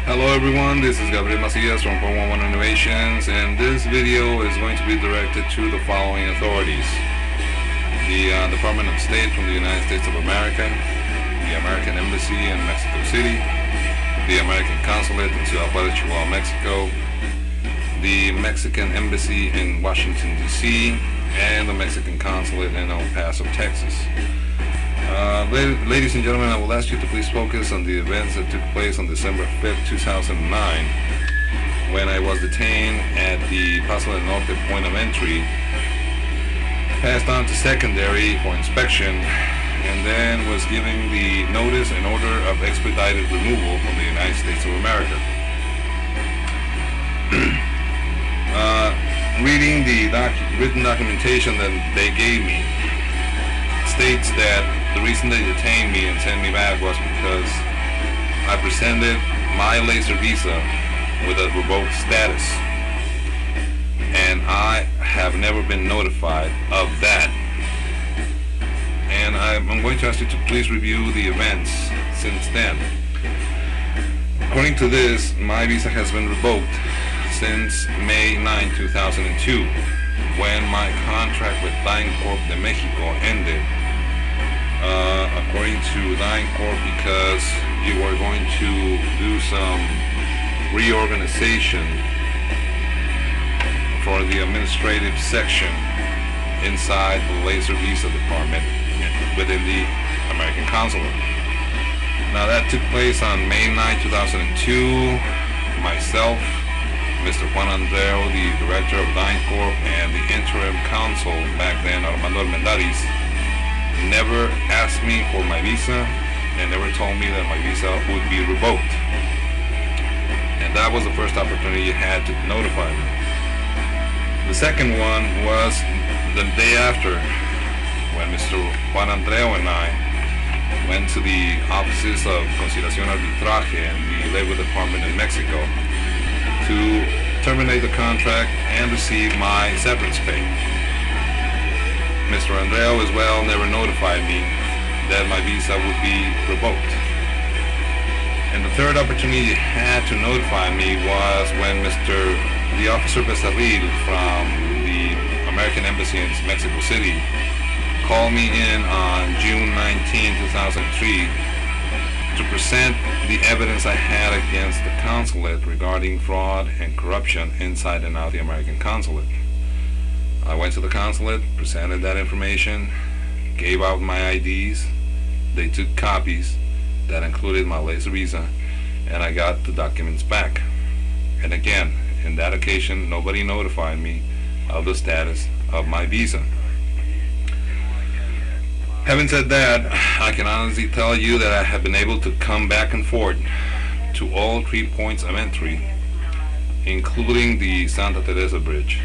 Hello everyone, this is Gabriel Macias from Programa Visa Innovations, and this video is going to be directed to the following authorities: the Department of State from the United States of America, the American Embassy in Mexico City, the American Consulate in Juarez, Mexico, the Mexican Embassy in Washington, D.C., and the Mexican Consulate in El Paso, Texas. Ladies and gentlemen, I will ask you to please focus on the events that took place on December 5th, 2009, when I was detained at the Paso del Norte point of entry, passed on to secondary for inspection, and then was given the notice and order of expedited removal from the United States of America. Reading the written documentation that they gave me states that the reason they detained me and sent me back was because I presented my laser visa with a revoked status, and I have never been notified of that. And I'm going to ask you to please review the events since then. According to this, my visa has been revoked since May 9, 2002, when my contract with DynCorp de Mexico ended. According to DynCorp, because you are going to do some reorganization for the administrative section inside the laser visa department within the American Consulate. Now that took place on May 9, 2002. Myself, Mr. Juan Andreo, the director of DynCorp, and the interim consul back then, Armando Almendaris, never asked me for my visa and never told me that my visa would be revoked. And that was the first opportunity you had to notify me. The second one was the day after, when Mr. Juan Andreo and I went to the offices of Conciliación Arbitraje in the Labor Department in Mexico to terminate the contract and receive my severance pay. Mr. Andreo as well never notified me that my visa would be revoked. And the third opportunity he had to notify me was when the officer Becerril from the American Embassy in Mexico City called me in on June 19, 2003 to present the evidence I had against the consulate regarding fraud and corruption inside and out the American Consulate. I went to the consulate, presented that information, gave out my IDs. They took copies that included my laser visa, and I got the documents back. And again, in that occasion, nobody notified me of the status of my visa. Having said that, I can honestly tell you that I have been able to come back and forth to all 3 points of entry, including the Santa Teresa Bridge,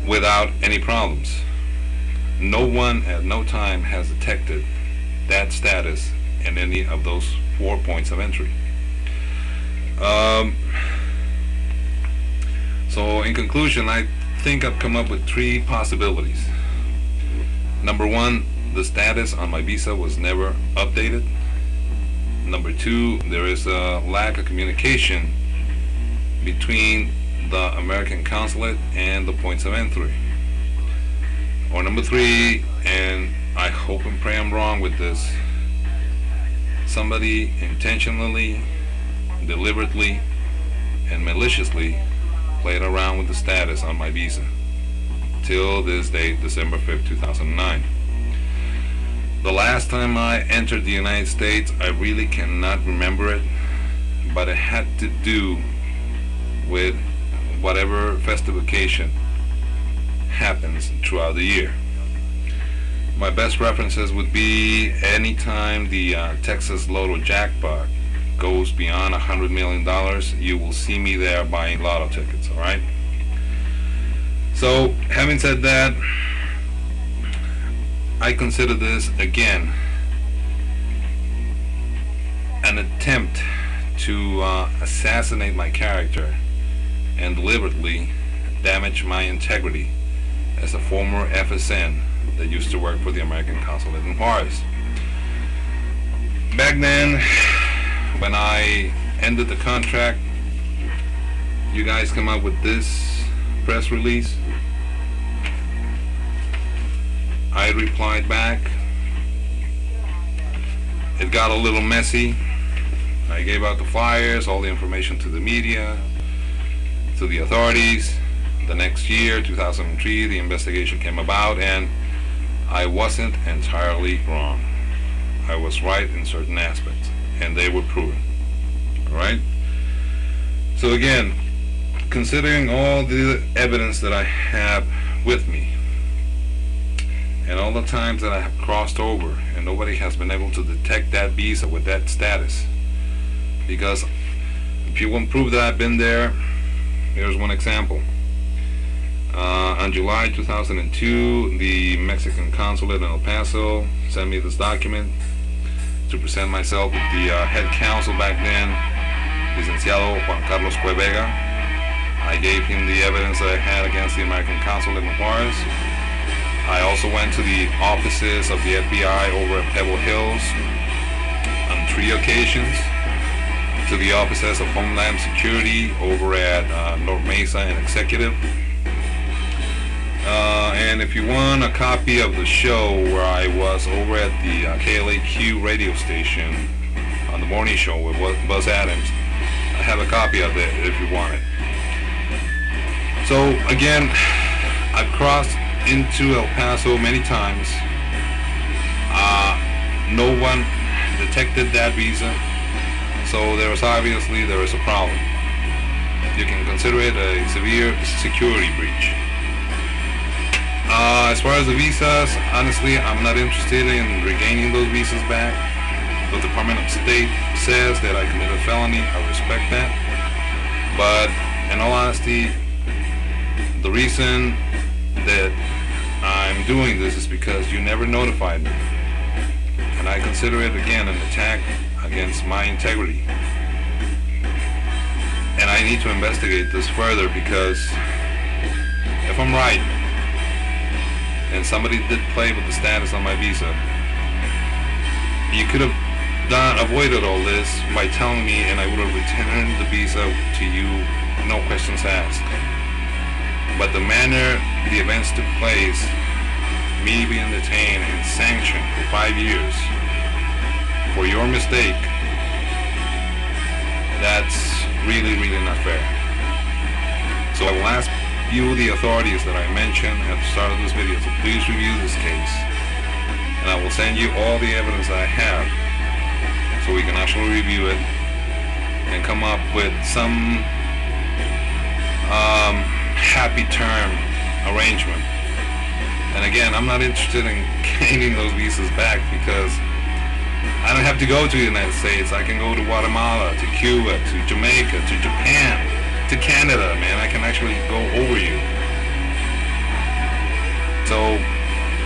without any problems. No one at no time has detected that status in any of those 4 points of entry. So in conclusion, I think I've come up with 3 possibilities. Number 1, the status on my visa was never updated. Number 2, there is a lack of communication between the American Consulate and the points of entry. Or number 3, and I hope and pray I'm wrong with this, somebody intentionally, deliberately, and maliciously played around with the status on my visa till this date, December 5th, 2009. The last time I entered the United States, I really cannot remember it, but it had to do with whatever festive occasion happens throughout the year. My best references would be anytime the Texas Lotto jackpot goes beyond $100 million, you will see me there buying lotto tickets, alright? So, having said that, I consider this, again, an attempt to assassinate my character and deliberately damage my integrity as a former FSN that used to work for the American Consulate in Juarez. Back then, when I ended the contract, you guys come up with this press release. I replied back. It got a little messy. I gave out the flyers, all the information to the media, to the authorities. The next year, 2003, the investigation came about, and I wasn't entirely wrong. I was right in certain aspects, and they were proven. Alright? So again, considering all the evidence that I have with me, and all the times that I have crossed over and nobody has been able to detect that visa with that status, because if you want proof that I've been there, here's one example. On July 2002, the Mexican Consulate in El Paso sent me this document to present myself with the head counsel back then, Licenciado Juan Carlos Cuevega. I gave him the evidence that I had against the American Consulate in Juarez. I also went to the offices of the FBI over at Pebble Hills on 3 occasions, to the offices of Homeland Security over at North Mesa and Executive. And if you want a copy of the show where I was over at the KLAQ radio station on the morning show with Buzz Adams, I have a copy of it if you want it. So again, I've crossed into El Paso many times. No one detected that visa, so there is a problem. You can consider it a severe security breach. As far as the visas, honestly, I'm not interested in regaining those visas back. The Department of State says that I committed a felony. I respect that, but in all honesty, the reason that I'm doing this is because you never notified me, and I consider it again an attack against my integrity, and I need to investigate this further, because if I'm right and somebody did play with the status on my visa, you could have avoided all this by telling me, and I would have returned the visa to you, no questions asked. But the manner the events took place, me being detained and sanctioned for 5 years for your mistake, that's really, really not fair. So I will ask you, the authorities that I mentioned at the start of this video, to please review this case, and I will send you all the evidence that I have so we can actually review it and come up with some happy term arrangement. And again, I'm not interested in gaining those visas back, because I don't have to go to the United States. I can go to Guatemala, to Cuba, to Jamaica, to Japan, to Canada, man. I can actually go over you. So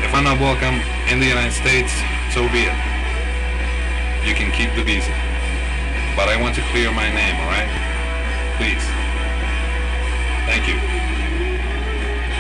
if I'm not welcome in the United States, so be it. You can keep the visa, but I want to clear my name, alright? Please. Thank you.